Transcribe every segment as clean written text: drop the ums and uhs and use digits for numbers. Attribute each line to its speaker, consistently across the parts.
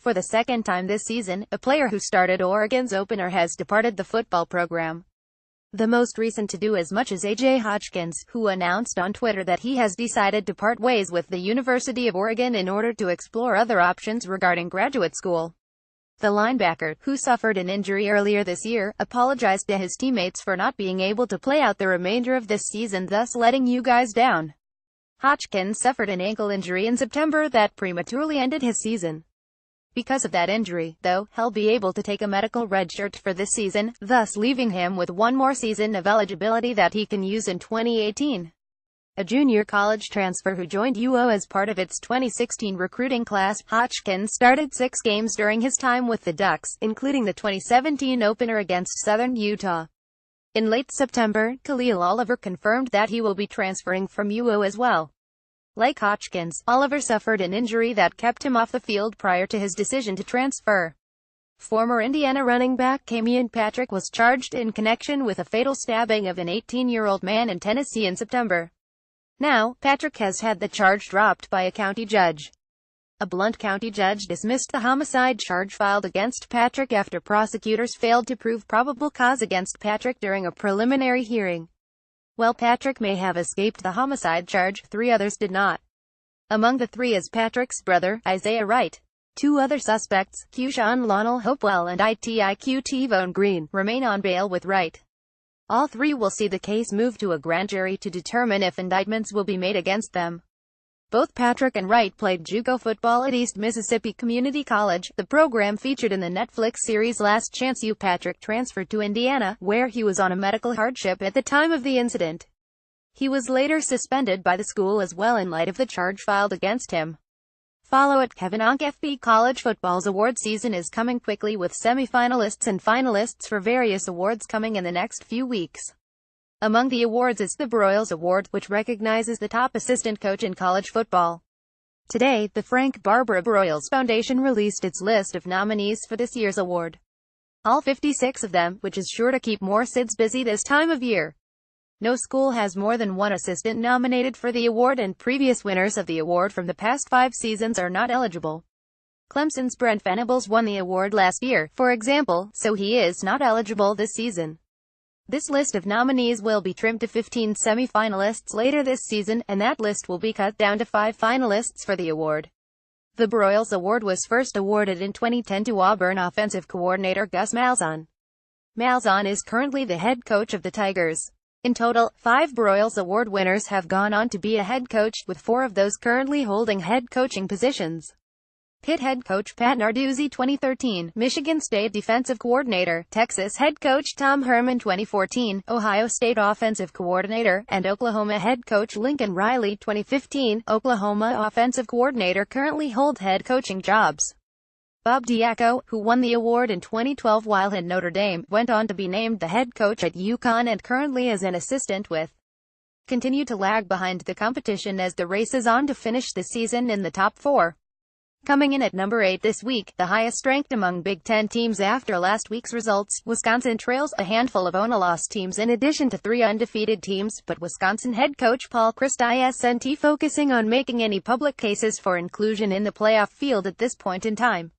Speaker 1: For the second time this season, a player who started Oregon's opener has departed the football program. The most recent to do as much is A.J. Hotchkiss, who announced on Twitter that he has decided to part ways with the University of Oregon in order to explore other options regarding graduate school. The linebacker, who suffered an injury earlier this year, apologized to his teammates for not being able to play out the remainder of this season, thus letting you guys down. Hotchkiss suffered an ankle injury in September that prematurely ended his season. Because of that injury, though, he'll be able to take a medical redshirt for this season, thus leaving him with one more season of eligibility that he can use in 2018. A junior college transfer who joined UO as part of its 2016 recruiting class, Hotchkiss started 6 games during his time with the Ducks, including the 2017 opener against Southern Utah. In late September, Khalil Oliver confirmed that he will be transferring from UO as well. Like Hotchkiss, Oliver suffered an injury that kept him off the field prior to his decision to transfer. Former Indiana running back Camion Patrick was charged in connection with a fatal stabbing of an 18-year-old man in Tennessee in September. Now, Patrick has had the charge dropped by a county judge. A Blount County judge dismissed the homicide charge filed against Patrick after prosecutors failed to prove probable cause against Patrick during a preliminary hearing. While Patrick may have escaped the homicide charge, 3 others did not. Among the 3 is Patrick's brother, Isaiah Wright. 2 other suspects, Keyshawn Lonnell Hopewell and ITIQ T-Bone Green, remain on bail with Wright. All 3 will see the case move to a grand jury to determine if indictments will be made against them. Both Patrick and Wright played JUCO football at East Mississippi Community College, the program featured in the Netflix series Last Chance U. Patrick transferred to Indiana, where he was on a medical hardship at the time of the incident. He was later suspended by the school as well in light of the charge filed against him. Follow at Kevin Onk FB. College football's award season is coming quickly, with semi-finalists and finalists for various awards coming in the next few weeks. Among the awards is the Broyles Award, which recognizes the top assistant coach in college football. Today, the Frank Barbara Broyles Foundation released its list of nominees for this year's award. All 56 of them, which is sure to keep more SIDs busy this time of year. No school has more than one assistant nominated for the award, and previous winners of the award from the past 5 seasons are not eligible. Clemson's Brent Venables won the award last year, for example, so he is not eligible this season. This list of nominees will be trimmed to 15 semi-finalists later this season, and that list will be cut down to 5 finalists for the award. The Broyles Award was first awarded in 2010 to Auburn offensive coordinator Gus Malzahn. Malzahn is currently the head coach of the Tigers. In total, 5 Broyles Award winners have gone on to be a head coach, with 4 of those currently holding head coaching positions. Pitt head coach Pat Narduzzi 2013, Michigan State defensive coordinator, Texas head coach Tom Herman 2014, Ohio State offensive coordinator, and Oklahoma head coach Lincoln Riley 2015, Oklahoma offensive coordinator currently hold head coaching jobs. Bob Diaco, who won the award in 2012 while at Notre Dame, went on to be named the head coach at UConn and currently is an assistant with. Continue to lag behind the competition as the race is on to finish the season in the top 4. Coming in at number 8 this week, the highest ranked among Big Ten teams after last week's results, Wisconsin trails a handful of one-loss teams in addition to 3 undefeated teams, but Wisconsin head coach Paul Chryst isn't focusing on making any public cases for inclusion in the playoff field at this point in time.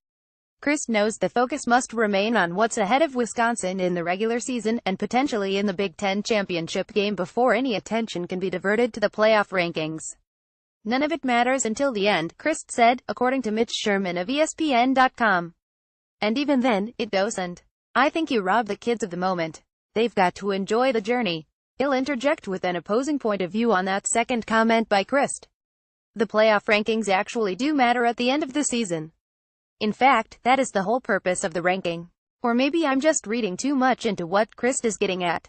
Speaker 1: Chryst knows the focus must remain on what's ahead of Wisconsin in the regular season, and potentially in the Big Ten championship game before any attention can be diverted to the playoff rankings. None of it matters until the end, Chryst said, according to Mitch Sherman of ESPN.com. And even then, it doesn't. I think you rob the kids of the moment. They've got to enjoy the journey. He'll interject with an opposing point of view on that second comment by Chryst. The playoff rankings actually do matter at the end of the season. In fact, that is the whole purpose of the ranking. Or maybe I'm just reading too much into what Chryst is getting at.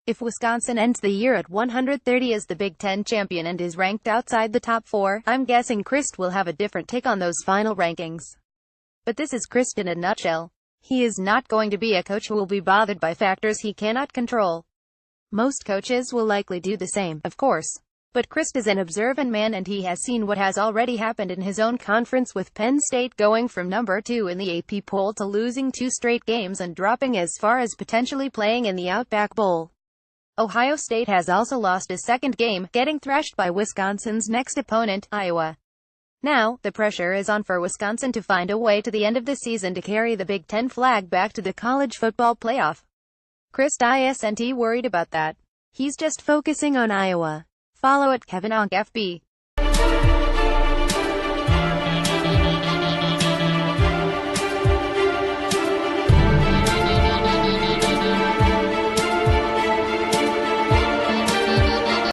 Speaker 1: If Wisconsin ends the year at 130 as the Big Ten champion and is ranked outside the top 4, I'm guessing Chryst will have a different take on those final rankings. But this is Chryst in a nutshell. He is not going to be a coach who will be bothered by factors he cannot control. Most coaches will likely do the same, of course. But Chryst is an observant man, and he has seen what has already happened in his own conference, with Penn State going from number 2 in the AP poll to losing 2 straight games and dropping as far as potentially playing in the Outback Bowl. Ohio State has also lost his second game, getting thrashed by Wisconsin's next opponent, Iowa. Now, the pressure is on for Wisconsin to find a way to the end of the season to carry the Big Ten flag back to the college football playoff. Chris isn't worried about that. He's just focusing on Iowa. Follow @KevinOnkFB.